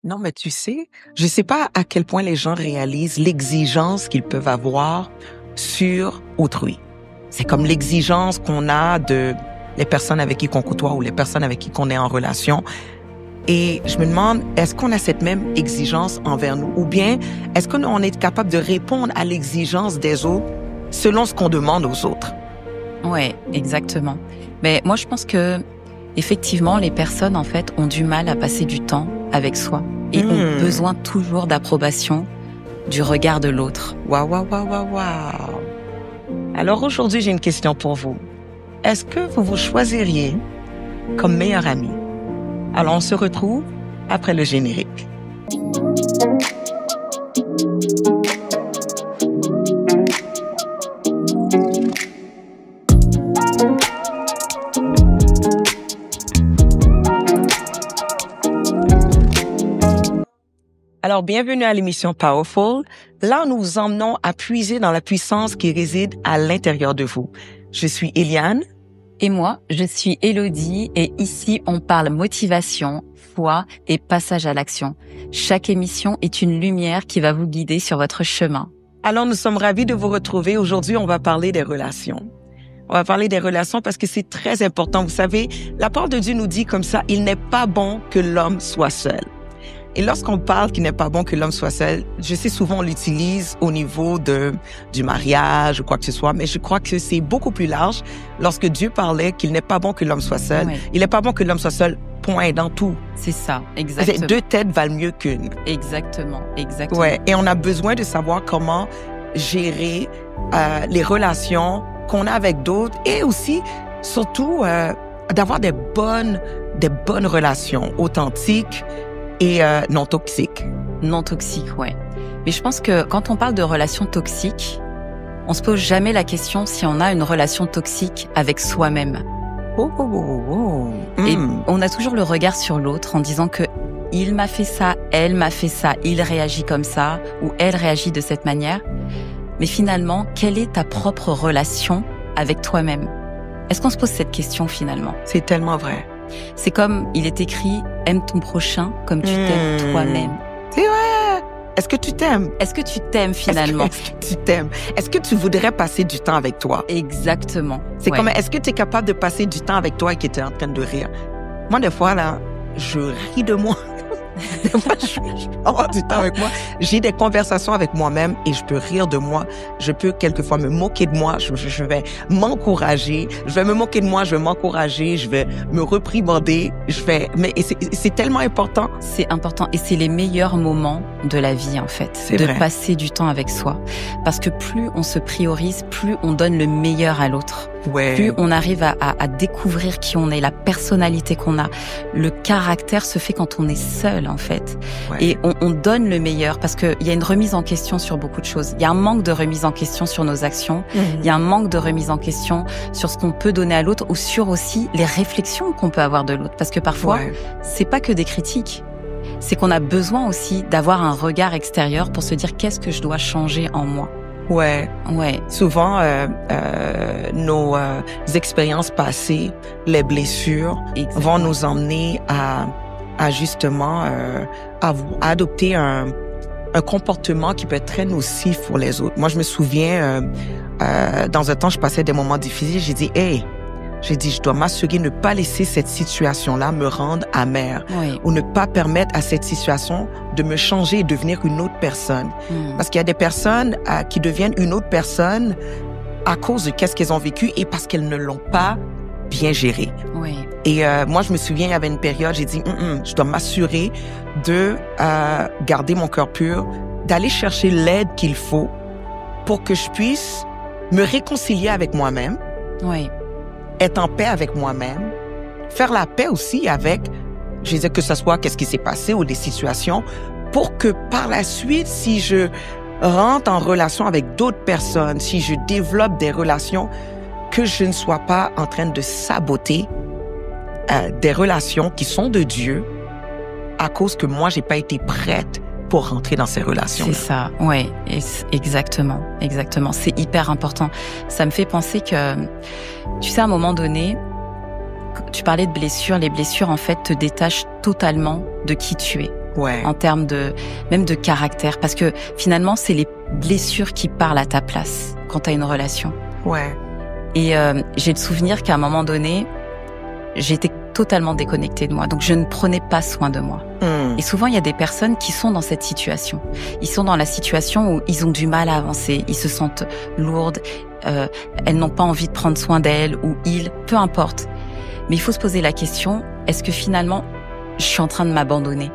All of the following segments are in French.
Non, mais tu sais, je sais pas à quel point les gens réalisent l'exigence qu'ils peuvent avoir sur autrui. C'est comme l'exigence qu'on a de les personnes avec qui qu'on côtoie ou les personnes avec qui qu'on est en relation. Et je me demande, est-ce qu'on a cette même exigence envers nous? Ou bien, est-ce qu'on est capable de répondre à l'exigence des autres selon ce qu'on demande aux autres? Ouais, exactement. Mais moi, je pense que effectivement, les personnes, en fait, ont du mal à passer du temps avec soi et ont besoin toujours d'approbation du regard de l'autre. Waouh, waouh, waouh, waouh, waouh. Alors aujourd'hui, j'ai une question pour vous. Est-ce que vous vous choisiriez comme meilleur ami? Alors, on se retrouve après le générique. Alors, bienvenue à l'émission Powerful. Là, nous vous emmenons à puiser dans la puissance qui réside à l'intérieur de vous. Je suis Eliane. Et moi, je suis Élodie et ici, on parle motivation, foi et passage à l'action. Chaque émission est une lumière qui va vous guider sur votre chemin. Alors, nous sommes ravis de vous retrouver. Aujourd'hui, on va parler des relations. On va parler des relations parce que c'est très important. Vous savez, la parole de Dieu nous dit comme ça, il n'est pas bon que l'homme soit seul. Et lorsqu'on parle qu'il n'est pas bon que l'homme soit seul, je sais souvent on l'utilise au niveau du mariage ou quoi que ce soit, mais je crois que c'est beaucoup plus large. Lorsque Dieu parlait qu'il n'est pas bon que l'homme soit seul, Ouais. il n'est pas bon que l'homme soit seul, point, dans tout. C'est ça, exactement. Deux têtes valent mieux qu'une. Exactement. Ouais. Et on a besoin de savoir comment gérer les relations qu'on a avec d'autres et aussi, surtout, d'avoir des bonnes relations authentiques et non toxiques. Non toxique, ouais. Mais je pense que quand on parle de relations toxiques, on se pose jamais la question si on a une relation toxique avec soi-même. Et on a toujours le regard sur l'autre en disant que il m'a fait ça, elle m'a fait ça, il réagit comme ça ou elle réagit de cette manière. Mais finalement, quelle est ta propre relation avec toi-même? Est-ce qu'on se pose cette question finalement? C'est tellement vrai. C'est comme il est écrit, aime ton prochain comme tu t'aimes toi-même. C'est vrai. Est-ce que tu t'aimes? Est-ce que tu t'aimes finalement? Est-ce que tu t'aimes? Est-ce que tu voudrais passer du temps avec toi? Exactement. C'est comme, est-ce que tu es capable de passer du temps avec toi et que tu es en train de rire? Moi, des fois, là, je ris de moi. Des fois, je peux avoir du temps avec moi. J'ai des conversations avec moi-même et je peux rire de moi. Je peux quelquefois me moquer de moi. Je vais m'encourager. Je vais me moquer de moi. Je vais m'encourager. Je vais me réprimander. Mais c'est tellement important. C'est important et c'est les meilleurs moments de la vie, en fait. C'est de vrai. passer du temps avec soi. Parce que plus on se priorise, plus on donne le meilleur à l'autre. Ouais. Plus on arrive à découvrir qui on est, la personnalité qu'on a. Le caractère se fait quand on est seul, en fait. Ouais. Et on donne le meilleur parce qu'il y a une remise en question sur beaucoup de choses. Il y a un manque de remise en question sur nos actions. Il y a un manque de remise en question sur ce qu'on peut donner à l'autre ou sur aussi les réflexions qu'on peut avoir de l'autre. Parce que parfois, Ouais. c'est pas que des critiques. C'est qu'on a besoin aussi d'avoir un regard extérieur pour se dire qu'est-ce que je dois changer en moi. Ouais. Ouais. Souvent, nos expériences passées, les blessures, Exactement. vont nous emmener à justement à adopter un comportement qui peut être très nocif pour les autres. Moi, je me souviens, dans un temps, je passais des moments difficiles. J'ai dit, je dois m'assurer de ne pas laisser cette situation-là me rendre amère Oui. ou ne pas permettre à cette situation de me changer et devenir une autre personne. Parce qu'il y a des personnes qui deviennent une autre personne à cause de qu'est-ce qu'elles ont vécu et parce qu'elles ne l'ont pas bien géré. Oui. Et moi, je me souviens, il y avait une période, j'ai dit, je dois m'assurer de garder mon cœur pur, d'aller chercher l'aide qu'il faut pour que je puisse me réconcilier avec moi-même, Oui. être en paix avec moi-même, faire la paix aussi avec, je disais que ce soit qu'est-ce qui s'est passé ou des situations, pour que par la suite, si je rentre en relation avec d'autres personnes, si je développe des relations, que je ne sois pas en train de saboter des relations qui sont de Dieu à cause que moi, j'ai pas été prête pour rentrer dans ces relations. C'est ça, ouais, exactement. C'est hyper important. Ça me fait penser que, tu sais, à un moment donné, tu parlais de blessures. Les blessures, en fait, te détachent totalement de qui tu es. Ouais. En termes même de caractère. Parce que finalement, c'est les blessures qui parlent à ta place quand t'as une relation. Ouais. Et j'ai le souvenir qu'à un moment donné, j'étais totalement déconnectée de moi. Donc, je ne prenais pas soin de moi. Et souvent, il y a des personnes qui sont dans cette situation. Ils sont dans la situation où ils ont du mal à avancer. Ils se sentent lourdes. Elles n'ont pas envie de prendre soin d'elles ou peu importe. Mais il faut se poser la question, est-ce que finalement, je suis en train de m'abandonner?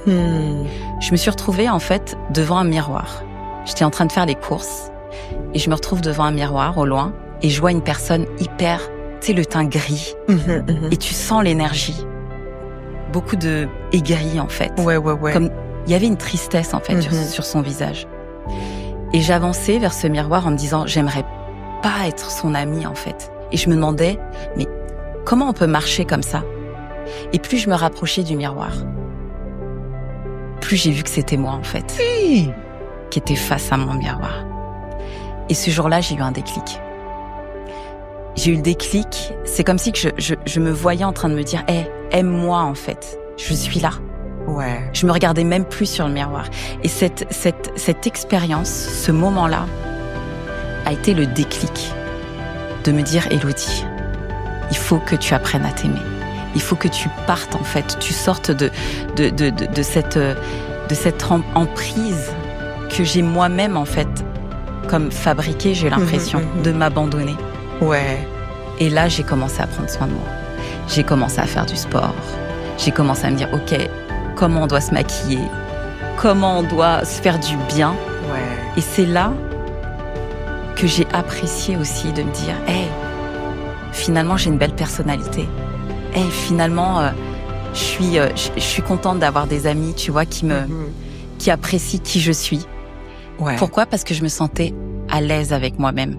Je me suis retrouvée, en fait, devant un miroir. J'étais en train de faire les courses et je me retrouve devant un miroir au loin et je vois une personne hyper, tu sais, le teint gris. Et tu sens l'énergie. Beaucoup de aigri, en fait. Ouais. Comme il y avait une tristesse, en fait, sur son visage. Et j'avançais vers ce miroir en me disant, j'aimerais pas être son amie, en fait. Et je me demandais, mais comment on peut marcher comme ça? Et plus je me rapprochais du miroir, plus j'ai vu que c'était moi, en fait, qui était face à mon miroir. Et ce jour-là, j'ai eu un déclic. J'ai eu le déclic, c'est comme si que je me voyais en train de me dire, aime-moi, en fait, je suis là. Ouais. Je me regardais même plus sur le miroir. Et cette expérience, ce moment-là, a été le déclic de me dire, Élodie, il faut que tu apprennes à t'aimer. Il faut que tu partes, en fait, tu sortes de cette emprise que j'ai moi-même, en fait, comme fabriquée, j'ai l'impression, de m'abandonner. Ouais. Et là, j'ai commencé à prendre soin de moi. J'ai commencé à faire du sport. J'ai commencé à me dire, OK, comment on doit se maquiller? Comment on doit se faire du bien? Ouais. Et c'est là que j'ai apprécié aussi de me dire, finalement, j'ai une belle personnalité. Finalement, je suis contente d'avoir des amis, tu vois, qui apprécient qui je suis. Ouais. Pourquoi? Parce que je me sentais à l'aise avec moi-même.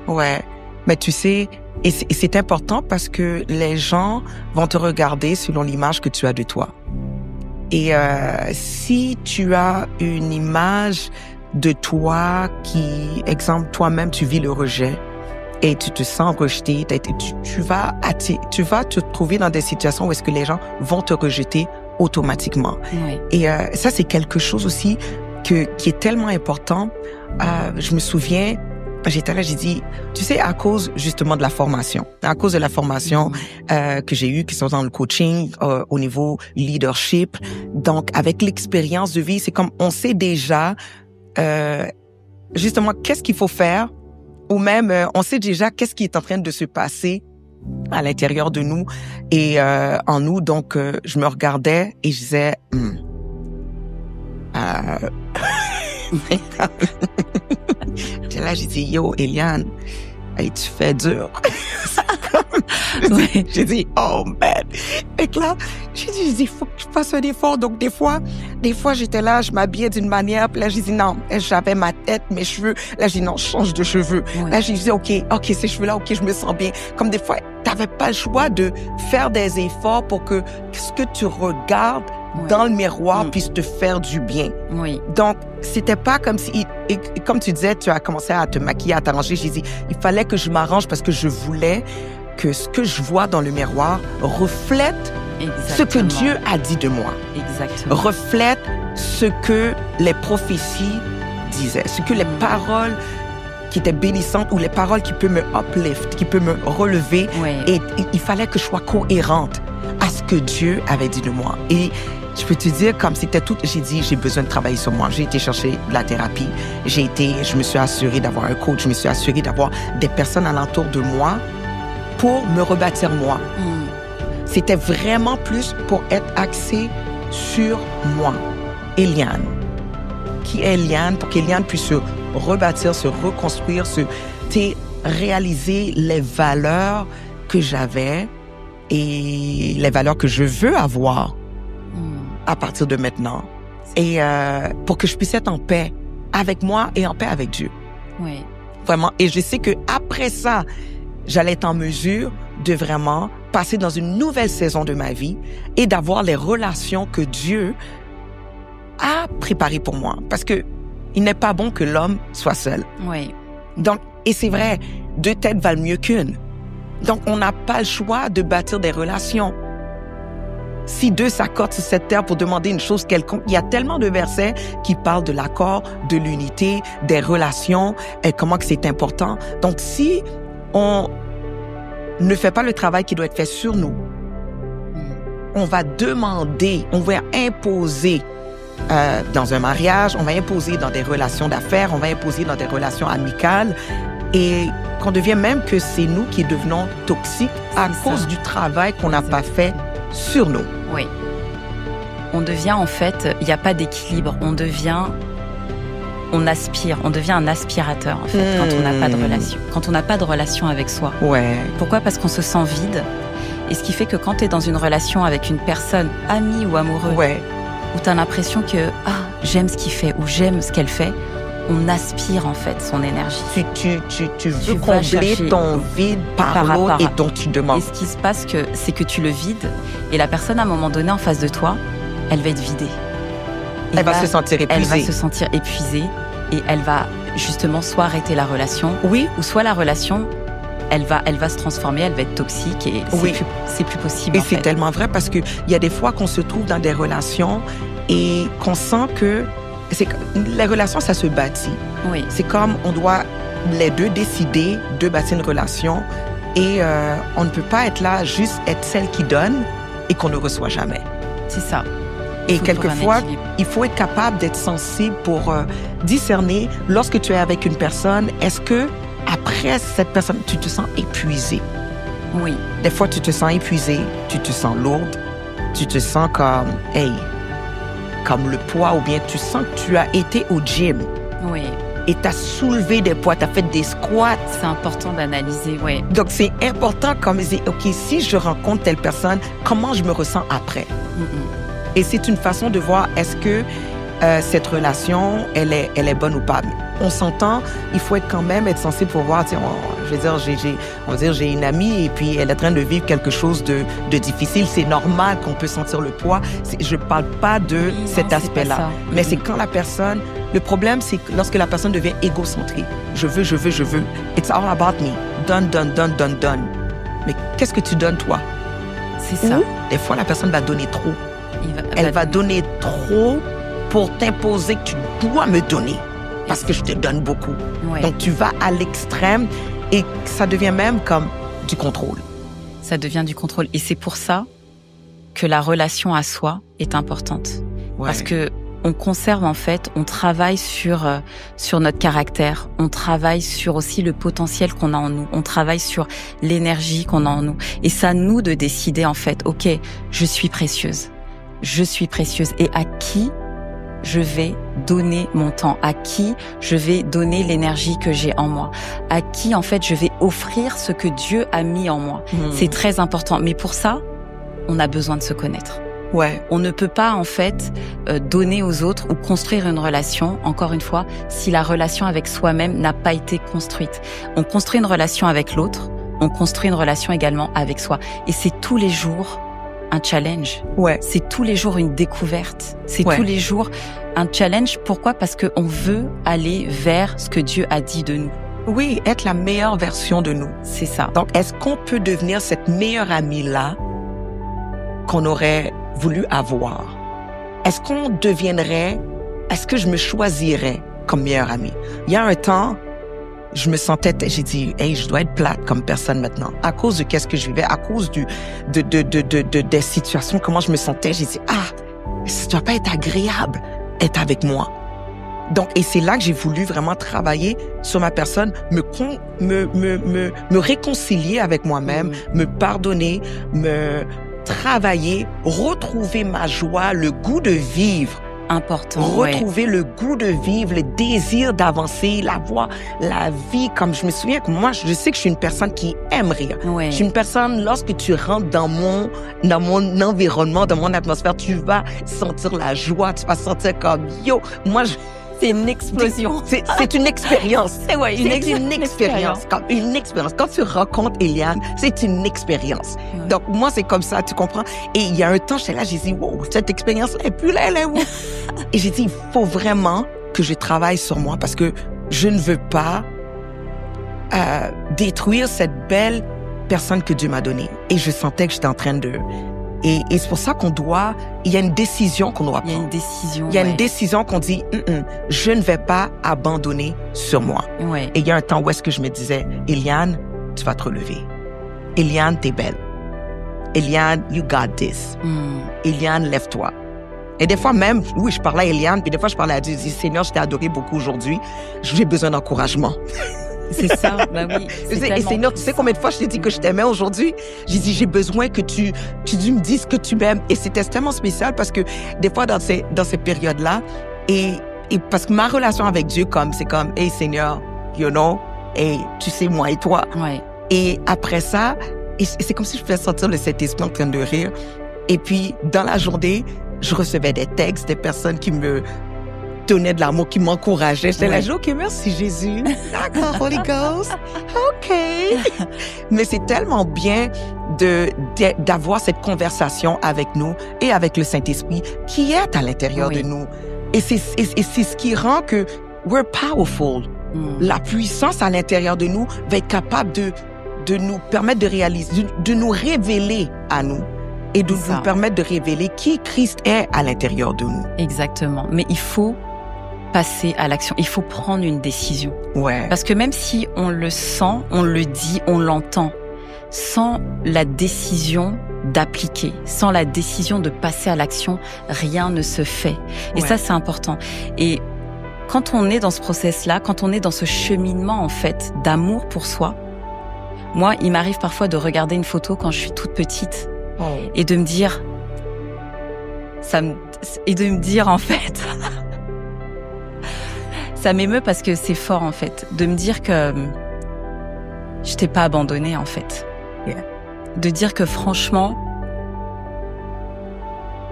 Ouais. Mais tu sais, et c'est important parce que les gens vont te regarder selon l'image que tu as de toi. Et si tu as une image de toi qui, exemple, toi-même, tu vis le rejet et tu te sens rejeté, tu vas te trouver dans des situations où est-ce que les gens vont te rejeter automatiquement. Oui. Et ça, c'est quelque chose aussi qui est tellement important. Je me souviens, j'étais là, j'ai dit, tu sais, à cause justement de la formation, que j'ai eue, qui sont dans le coaching, au niveau leadership. Donc, avec l'expérience de vie, c'est comme on sait déjà justement qu'est-ce qu'il faut faire, ou même on sait déjà qu'est-ce qui est en train de se passer à l'intérieur de nous et en nous. Donc, je me regardais et je disais, là, j'ai dit, yo, Eliane, hey, tu fais dur. J'ai dit, oh, man. Et là, j'ai dit, faut que je fasse un effort. Donc, des fois, j'étais là, je m'habillais d'une manière. Puis là, j'ai dit, non, j'avais ma tête, mes cheveux. Là, j'ai dit, non, je change de cheveux. Ouais. Là, j'ai dit, OK, ces cheveux-là, OK, je me sens bien. Comme des fois, t'avais pas le choix de faire des efforts pour que ce que tu regardes dans le miroir puisse te faire du bien. Oui. Donc, c'était pas comme si, et comme tu disais, tu as commencé à te maquiller, à t'arranger. J'ai dit, il fallait que je m'arrange parce que je voulais que ce que je vois dans le miroir reflète ce que Dieu a dit de moi. Exactement. Reflète ce que les prophéties disaient, ce que les paroles qui étaient bénissantes ou les paroles qui peuvent me uplift, qui peuvent me relever. Oui. Et il fallait que je sois cohérente à ce que Dieu avait dit de moi. Et je peux te dire, comme c'était tout, j'ai dit, j'ai besoin de travailler sur moi. J'ai été chercher de la thérapie. Je me suis assurée d'avoir un coach. Je me suis assurée d'avoir des personnes alentour de moi pour me rebâtir moi. C'était vraiment plus pour être axé sur moi. Eliane. Qui est Eliane? Pour qu'Eliane puisse se rebâtir, se reconstruire, réaliser les valeurs que j'avais et les valeurs que je veux avoir à partir de maintenant. Et pour que je puisse être en paix avec moi et en paix avec Dieu. Oui. Vraiment. Et je sais que après ça, j'allais être en mesure de vraiment passer dans une nouvelle saison de ma vie et d'avoir les relations que Dieu a préparées pour moi. Parce que il n'est pas bon que l'homme soit seul. Oui. Donc, et c'est vrai, 2 têtes valent mieux qu'une. Donc, on n'a pas le choix de bâtir des relations. si deux s'accordent sur cette terre pour demander une chose quelconque, il y a tellement de versets qui parlent de l'accord, de l'unité, des relations, et comment que c'est important. Donc, si on ne fait pas le travail qui doit être fait sur nous, on va demander, on va imposer dans un mariage, on va imposer dans des relations d'affaires, on va imposer dans des relations amicales, et qu'on devient même que c'est nous qui devenons toxiques à cause du travail qu'on n'a pas fait sur nous. Oui. On devient, en fait, il n'y a pas d'équilibre. On devient un aspirateur, en fait, quand on n'a pas de relation. Quand on n'a pas de relation avec soi. Ouais. Pourquoi? Parce qu'on se sent vide. Et ce qui fait que quand tu es dans une relation avec une personne, amie ou amoureux, où tu as l'impression que j'aime ce qu'il fait ou j'aime ce qu'elle fait, on aspire en fait son énergie. Tu veux combler ton vide par l'autre et donc tu demandes. Et ce qui se passe, c'est que tu le vides et la personne à un moment donné en face de toi, elle va être vidée. Et elle va se sentir épuisée. Elle va se sentir épuisée et elle va justement soit arrêter la relation, ou soit la relation, elle va se transformer, elle va être toxique et c'est plus possible. Et c'est tellement vrai parce que il y a des fois qu'on se trouve dans des relations et qu'on sent que les relations, ça se bâtit. Oui. C'est comme on doit les deux décider de bâtir une relation et on ne peut pas être là juste être celle qui donne et qu'on ne reçoit jamais. C'est ça. Et quelquefois, il faut être capable d'être sensible pour discerner lorsque tu es avec une personne, est-ce que après cette personne, tu te sens épuisé? Oui. Des fois, tu te sens épuisé, tu te sens lourde, tu te sens comme le poids, ou bien tu sens que tu as été au gym. Oui. Et tu as soulevé des poids, tu as fait des squats. C'est important d'analyser, oui. Donc, c'est important comme dire, OK, si je rencontre telle personne, comment je me ressens après? Et c'est une façon de voir, est-ce que cette relation, elle est bonne ou pas? On s'entend, il faut quand même être sensible pour voir, j'ai une amie et puis elle est en train de vivre quelque chose de difficile. C'est normal qu'on peut sentir le poids. Je parle pas de cet aspect-là. Mais c'est quand la personne, le problème, c'est que lorsque la personne devient égocentrique. Je veux. It's all about me. Donne. Mais qu'est-ce que tu donnes, toi? C'est ça. Ou, des fois, la personne va donner trop. Elle va donner trop pour t'imposer que tu dois me donner parce que je te donne beaucoup. Ouais. Donc, tu vas à l'extrême et ça devient même comme du contrôle. Ça devient du contrôle. Et c'est pour ça que la relation à soi est importante. Ouais. Parce que on conserve, en fait, on travaille sur notre caractère, on travaille sur aussi le potentiel qu'on a en nous, on travaille sur l'énergie qu'on a en nous. Et c'est à nous de décider, en fait, OK, je suis précieuse et à qui je vais donner mon temps, à qui je vais donner l'énergie que j'ai en moi, à qui, en fait, je vais offrir ce que Dieu a mis en moi. C'est très important. Mais pour ça, on a besoin de se connaître. Ouais. On ne peut pas, en fait, donner aux autres ou construire une relation, encore une fois, si la relation avec soi-même n'a pas été construite. On construit une relation avec l'autre, on construit une relation également avec soi. Et c'est tous les jours un challenge. Ouais. C'est tous les jours une découverte. C'est tous les jours un challenge. Pourquoi? Parce que on veut aller vers ce que Dieu a dit de nous. Oui, être la meilleure version de nous. C'est ça. Donc, est-ce qu'on peut devenir cette meilleure amie-là qu'on aurait voulu avoir? Est-ce que je me choisirais comme meilleure amie? Il y a un temps, je me sentais, j'ai dit, hey, je dois être plate comme personne maintenant. À cause de qu'est-ce que je vivais, à cause des situations, comment je me sentais, j'ai dit, ça doit pas être agréable être avec moi. Donc, et c'est là que j'ai voulu vraiment travailler sur ma personne, me réconcilier avec moi-même, me pardonner, me travailler, retrouver ma joie, le goût de vivre. Important. Retrouver le goût de vivre, le désir d'avancer, la vie. Comme je me souviens que moi, je sais que je suis une personne qui aime rire. Ouais. Je suis une personne, lorsque tu rentres dans mon environnement, dans mon atmosphère, tu vas sentir la joie, tu vas sentir comme, moi, c'est une explosion. C'est une expérience. C'est une expérience. Comme une expérience. Quand tu rencontres Eliane, c'est une expérience. Ouais. Donc, moi, c'est comme ça, tu comprends? Et il y a un temps, j'étais là, j'ai dit, wow, cette expérience-là est plus là, elle est où? Et j'ai dit, il faut vraiment que je travaille sur moi parce que je ne veux pas détruire cette belle personne que Dieu m'a donnée. Et je sentais que j'étais en train Et c'est pour ça il y a une décision qu'on doit prendre. Il y a une décision. Il y a une décision qu'on dit, je ne vais pas abandonner sur moi. Ouais. Et il y a un temps où est-ce que je me disais, Eliane, tu vas te relever. Eliane, t'es belle. Eliane, you got this. Eliane, lève-toi. Et des fois même, oui, je parlais à Eliane, puis des fois je parlais à Dieu, je dis, Seigneur, je t'ai adoré beaucoup aujourd'hui, j'ai besoin d'encouragement. C'est ça, bah oui. Et Seigneur, tu sais combien de fois je t'ai dit que je t'aimais aujourd'hui? J'ai dit, j'ai besoin que tu me dises que tu m'aimes. Et c'était tellement spécial parce que des fois, dans ces périodes-là, et parce que ma relation avec Dieu, c'est comme, hey Seigneur, you know, hey, tu sais, moi et toi. Ouais. Et après ça, et c'est comme si je pouvais sentir le Saint-Esprit en train de rire. Et puis, dans la journée, je recevais des textes, des personnes qui me donnaient de l'amour, qui m'encourageaient. J'étais là, OK, merci Jésus. D'accord, Holy Ghost. OK. Mais c'est tellement bien d'avoir cette conversation avec nous et avec le Saint-Esprit qui est à l'intérieur de nous. Et c'est ce qui rend que we're powerful. La puissance à l'intérieur de nous va être capable de nous permettre de réaliser, de nous révéler à nous. Et de nous permettre de révéler qui Christ est à l'intérieur de nous. Exactement. Mais il faut passer à l'action. Il faut prendre une décision. Ouais. Parce que même si on le sent, on le dit, on l'entend, sans la décision d'appliquer, sans la décision de passer à l'action, rien ne se fait. Et ça, c'est important. Et quand on est dans ce process-là, quand on est dans ce cheminement, en fait, d'amour pour soi, moi, il m'arrive parfois de regarder une photo quand je suis toute petite et de me dire, en fait, ça m'émeut parce que c'est fort, en fait, de me dire que je t'ai pas abandonné, en fait. Yeah. De dire que franchement,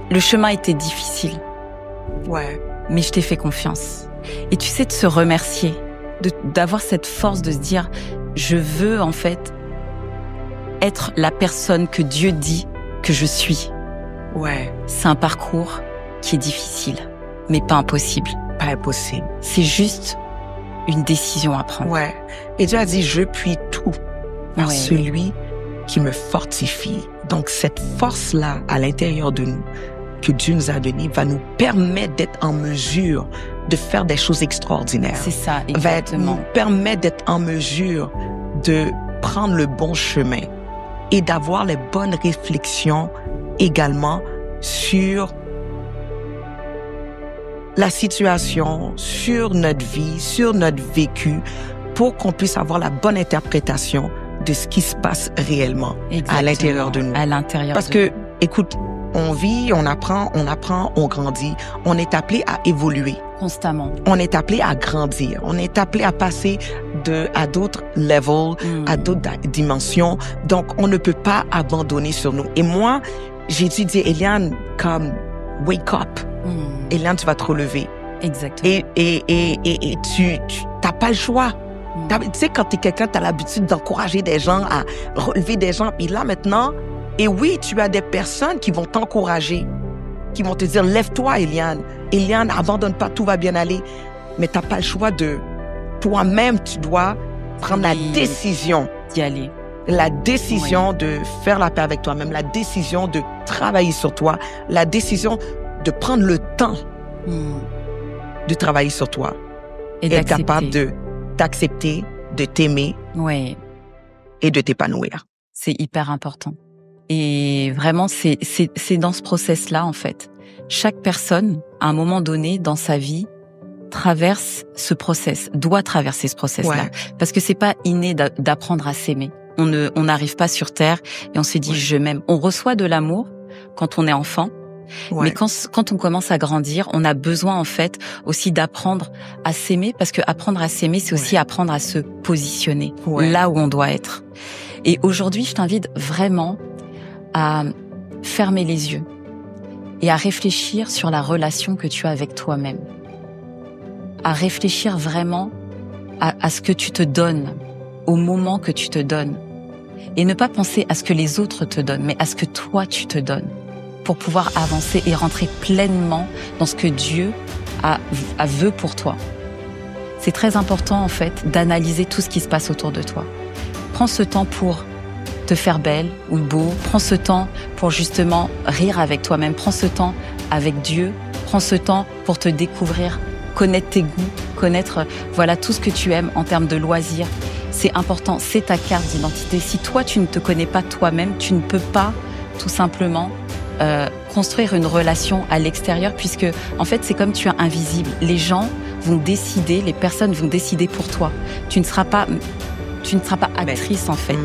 le chemin était difficile. Ouais. Mais je t'ai fait confiance. Et tu sais, de se remercier, d'avoir cette force de se dire, je veux, en fait, être la personne que Dieu dit que je suis. Ouais. C'est un parcours qui est difficile, mais pas impossible. Pas impossible. C'est juste une décision à prendre. Ouais. Et Dieu a dit, je puis tout par celui qui me fortifie. Donc, cette force-là, à l'intérieur de nous, que Dieu nous a donnée, va nous permettre d'être en mesure de faire des choses extraordinaires. C'est ça, exactement. Va nous permettre d'être en mesure de prendre le bon chemin et d'avoir les bonnes réflexions également sur la situation, sur notre vie, sur notre vécu, pour qu'on puisse avoir la bonne interprétation de ce qui se passe réellement à l'intérieur de nous. À l'intérieur. Parce que, écoute, on vit, on apprend, on grandit. On est appelé à évoluer. Constamment. On est appelé à grandir. On est appelé à passer à d'autres levels, à d'autres dimensions. Donc, on ne peut pas abandonner sur nous. Et moi, j'ai dû dire, Eliane, comme, wake up. Eliane, tu vas te relever. Exactement. Et tu t'as pas le choix. Tu sais, quand t'es quelqu'un, t'as l'habitude d'encourager des gens, à relever des gens. Puis là, maintenant, et oui, tu as des personnes qui vont t'encourager, qui vont te dire, lève-toi, Eliane. Eliane, abandonne pas, tout va bien aller. Mais t'as pas le choix toi-même, tu dois prendre la décision d'y aller. La décision de faire la paix avec toi-même, la décision de travailler sur toi, la décision de prendre le temps de travailler sur toi. Et être capable de t'accepter, de t'aimer et de t'épanouir. C'est hyper important. Et vraiment, c'est dans ce process-là, en fait. Chaque personne, à un moment donné dans sa vie, traverse ce process, doit traverser ce process-là. Parce que c'est pas inné d'apprendre à s'aimer. On n'arrive pas sur Terre et on se dit je m'aime. On reçoit de l'amour quand on est enfant. Mais quand on commence à grandir, on a besoin en fait aussi d'apprendre à s'aimer, parce que apprendre à s'aimer, c'est aussi apprendre à se positionner là où on doit être. Et aujourd'hui, je t'invite vraiment à fermer les yeux et à réfléchir sur la relation que tu as avec toi-même. À réfléchir vraiment à ce que tu te donnes, au moment que tu te donnes. Et ne pas penser à ce que les autres te donnent, mais à ce que toi tu te donnes, pour pouvoir avancer et rentrer pleinement dans ce que Dieu veut pour toi. C'est très important en fait d'analyser tout ce qui se passe autour de toi. Prends ce temps pour te faire belle ou beau. Prends ce temps pour justement rire avec toi-même. Prends ce temps avec Dieu. Prends ce temps pour te découvrir, connaître tes goûts, connaître voilà tout ce que tu aimes en termes de loisirs. C'est important, c'est ta carte d'identité. Si toi, tu ne te connais pas toi-même, tu ne peux pas tout simplement construire une relation à l'extérieur, puisque en fait, c'est comme tu es invisible. Les gens vont décider, les personnes vont décider pour toi. Tu ne seras pas actrice en fait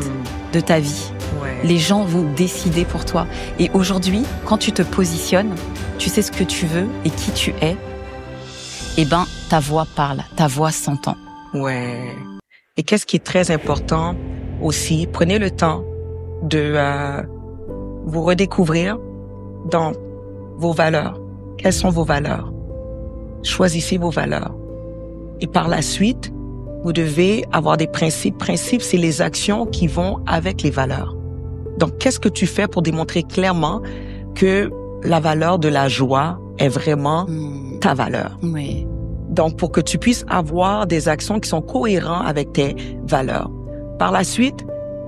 de ta vie. Ouais. Les gens vont décider pour toi. Et aujourd'hui, quand tu te positionnes, tu sais ce que tu veux et qui tu es. Eh ben, ta voix parle, ta voix s'entend. Ouais. Et qu'est-ce qui est très important aussi, prenez le temps de vous redécouvrir dans vos valeurs. Quelles sont vos valeurs? Choisissez vos valeurs. Et par la suite, vous devez avoir des principes. Principes, c'est les actions qui vont avec les valeurs. Donc, qu'est-ce que tu fais pour démontrer clairement que la valeur de la joie est vraiment ta valeur? Oui. Donc, pour que tu puisses avoir des actions qui sont cohérentes avec tes valeurs. Par la suite,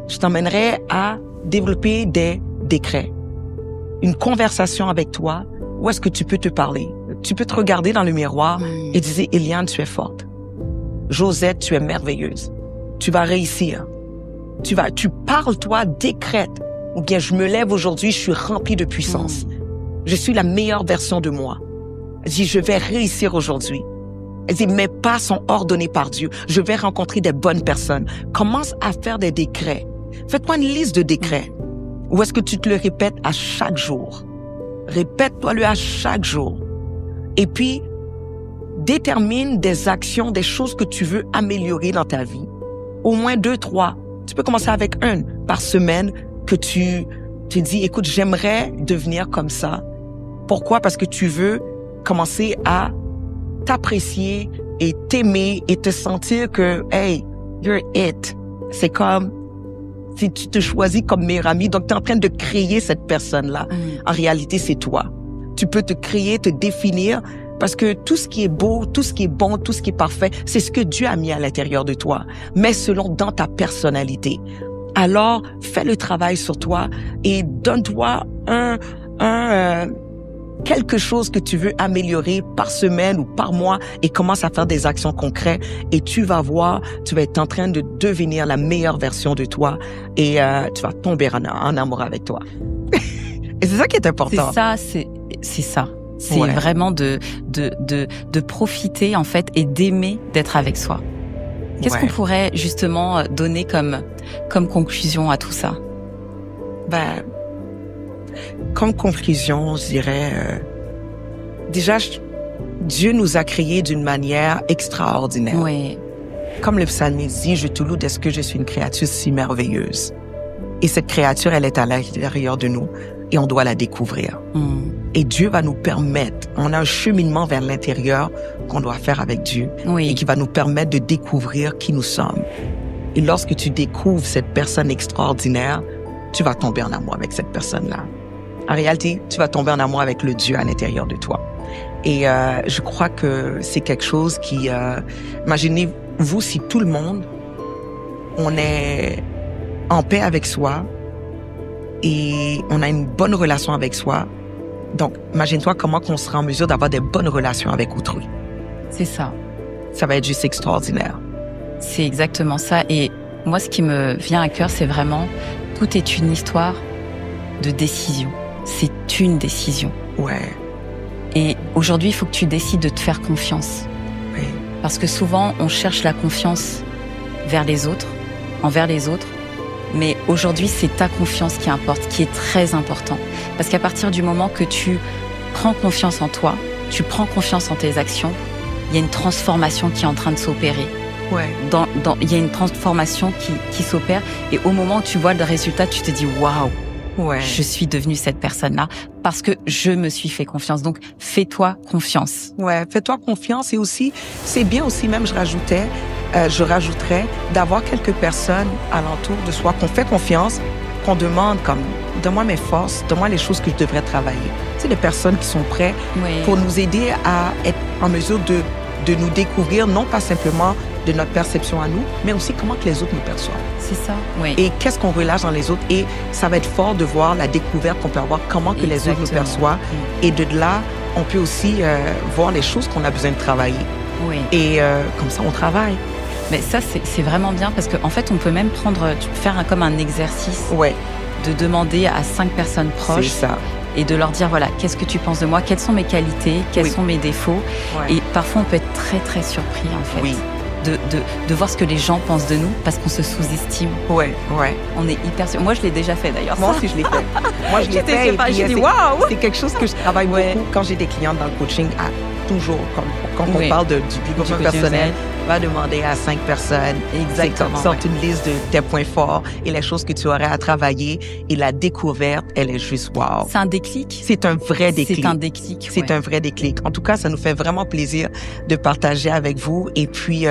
je t'emmènerai à développer des décrets. Une conversation avec toi, où est-ce que tu peux te parler? Tu peux te regarder dans le miroir et dire, Eliane, tu es forte. Josette, tu es merveilleuse. Tu vas réussir. Tu parles, toi, décrète. Ou bien, je me lève aujourd'hui, je suis remplie de puissance. Je suis la meilleure version de moi. Dis, je vais réussir aujourd'hui. Dis, mes pas sont ordonnés par Dieu. Je vais rencontrer des bonnes personnes. Commence à faire des décrets. Fais-toi une liste de décrets. Ou est-ce que tu te le répètes à chaque jour? Répète-toi-le à chaque jour. Et puis, détermine des actions, des choses que tu veux améliorer dans ta vie. Au moins 2, 3. Tu peux commencer avec une par semaine que tu te dis, écoute, j'aimerais devenir comme ça. Pourquoi? Parce que tu veux commencer à t'apprécier et t'aimer et te sentir que, hey, you're it. C'est comme, si tu te choisis comme meilleur ami, donc tu es en train de créer cette personne-là. En réalité, c'est toi. Tu peux te créer, te définir, parce que tout ce qui est beau, tout ce qui est bon, tout ce qui est parfait, c'est ce que Dieu a mis à l'intérieur de toi, mais selon dans ta personnalité. Alors, fais le travail sur toi et donne-toi quelque chose que tu veux améliorer par semaine ou par mois et commence à faire des actions concrètes et tu vas voir, tu vas être en train de devenir la meilleure version de toi et tu vas tomber en amour avec toi. Et c'est ça qui est important. C'est ça. C'est vraiment de profiter en fait et d'aimer d'être avec soi. Qu'est-ce qu'on pourrait justement donner comme conclusion à tout ça? Comme conclusion, je dirais, déjà, Dieu nous a créés d'une manière extraordinaire. Oui. Comme le psalmiste dit, je te loue parce que je suis une créature si merveilleuse. Et cette créature, elle est à l'intérieur de nous et on doit la découvrir. Et Dieu va nous permettre, on a un cheminement vers l'intérieur qu'on doit faire avec Dieu et qui va nous permettre de découvrir qui nous sommes. Et lorsque tu découvres cette personne extraordinaire, tu vas tomber en amour avec cette personne-là. En réalité, tu vas tomber en amour avec le Dieu à l'intérieur de toi. Et je crois que c'est quelque chose qui... imaginez-vous si tout le monde, on est en paix avec soi et on a une bonne relation avec soi. Donc, imagine-toi comment on sera en mesure d'avoir des bonnes relations avec autrui. C'est ça. Ça va être juste extraordinaire. C'est exactement ça. Et moi, ce qui me vient à cœur, c'est vraiment... Tout est une histoire de décision. C'est une décision. Ouais. Et aujourd'hui, il faut que tu décides de te faire confiance. Oui. Parce que souvent, on cherche la confiance vers les autres, envers les autres. Mais aujourd'hui, c'est ta confiance qui importe, qui est très important. Parce qu'à partir du moment que tu prends confiance en toi, tu prends confiance en tes actions, il y a une transformation qui est en train de s'opérer. Ouais. Il y a une transformation qui s'opère. Et au moment où tu vois le résultat, tu te dis « Waouh !» Ouais. Je suis devenue cette personne-là parce que je me suis fait confiance. Donc, fais-toi confiance. Ouais, fais-toi confiance. Et aussi, c'est bien aussi, même je rajouterais d'avoir quelques personnes alentour de soi qu'on fait confiance, qu'on demande comme, donne-moi mes forces, donne-moi les choses que je devrais travailler. C'est des personnes qui sont prêtes pour nous aider à être en mesure de nous découvrir, non pas simplement de notre perception à nous, mais aussi comment que les autres nous perçoivent. C'est ça, oui. Et qu'est-ce qu'on relâche dans les autres. Et ça va être fort de voir la découverte qu'on peut avoir, comment que les autres nous perçoivent. Et de là, on peut aussi voir les choses qu'on a besoin de travailler. Oui. Et comme ça, on travaille. Mais ça, c'est vraiment bien parce qu'en fait, on peut même faire comme un exercice de demander à 5 personnes proches et de leur dire, voilà, qu'est-ce que tu penses de moi? Quelles sont mes qualités? Quels sont mes défauts? Et parfois, on peut être très, très surpris, en fait. De voir ce que les gens pensent de nous parce qu'on se sous-estime. On est hyper... Moi, je l'ai déjà fait, d'ailleurs. Moi aussi, je l'ai fait. Moi, je l'ai fait. Et puis, j'ai dit, waouh! C'est quelque chose que je travaille beaucoup quand j'ai des clientes dans le coaching. Toujours, quand on parle du développement personnel, va demander à 5 personnes. Exactement. Sorte une liste de tes points forts et les choses que tu aurais à travailler. Et la découverte, elle est juste wow. C'est un déclic. C'est un vrai déclic. C'est un déclic. C'est un vrai déclic. En tout cas, ça nous fait vraiment plaisir de partager avec vous. Et puis,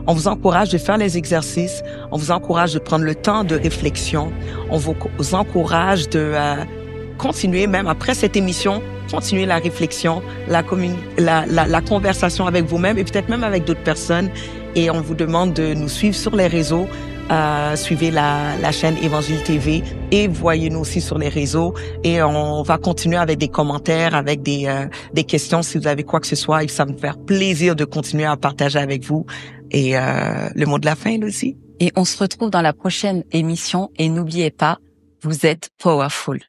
on vous encourage de faire les exercices. On vous encourage de prendre le temps de réflexion. On vous encourage de continuer, même après cette émission, continuer la réflexion, la conversation avec vous-même et peut-être même avec d'autres personnes. Et on vous demande de nous suivre sur les réseaux. Suivez la chaîne Évangile TV et voyez-nous aussi sur les réseaux. Et on va continuer avec des commentaires, avec des questions si vous avez quoi que ce soit. Et ça me fait plaisir de continuer à partager avec vous. Et le mot de la fin, Lucie. Et on se retrouve dans la prochaine émission. Et n'oubliez pas, vous êtes powerful.